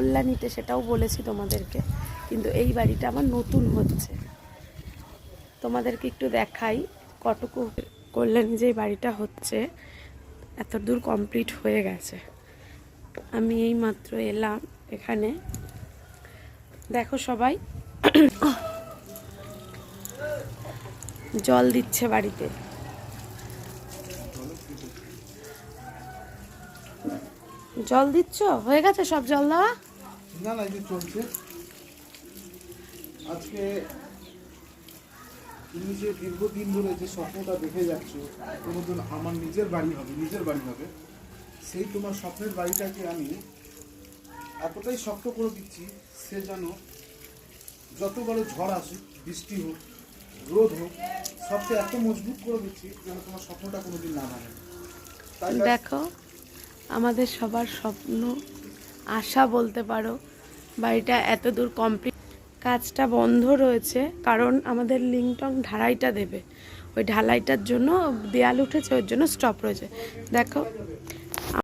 কল্যাণীতে, সেটাও বলেছি তোমাদেরকে, কিন্তু এই বাড়িটা আমার নতুন হচ্ছে। তোমাদেরকে একটু দেখাই কটকু কল্যাণী যে বাড়িটা হচ্ছে, এত দূর কমপ্লিট হয়ে গেছে। আমি এই মাত্র এলাম এখানে, দেখো সবাই জল দিচ্ছে বাড়িতে। জল দিচ্ছ? হয়ে গেছে সব জল দেওয়া? না না, এই চলছে। আজকে তুমি যে দীর্ঘদিন ধরে যে স্বপ্নটা দেখে যাচ্ছ কোনোদিন আমার নিজের বাড়ি হবে, সেই তোমার স্বপ্নের বাড়িটাকে আমি এতটাই শক্ত করে দিচ্ছি, সে যেন যত বড় ঝড় আসুক, বৃষ্টি হোক, রোদ হোক, সবটা এত মজবুত করে দিচ্ছি যেন তোমার স্বপ্নটা কোনোদিন না ভাঙে। দেখো আমাদের সবার স্বপ্ন, আশা বলতে পারো, বাড়িটা এত দূর কমপ্লিট। কাজটা বন্ধ রয়েছে কারণ আমাদের লিংটং ঢালাইটা দেবে, ওই ঢালাইটার জন্য দেয়াল উঠেছে, ওর জন্য স্টপ রয়েছে। দেখো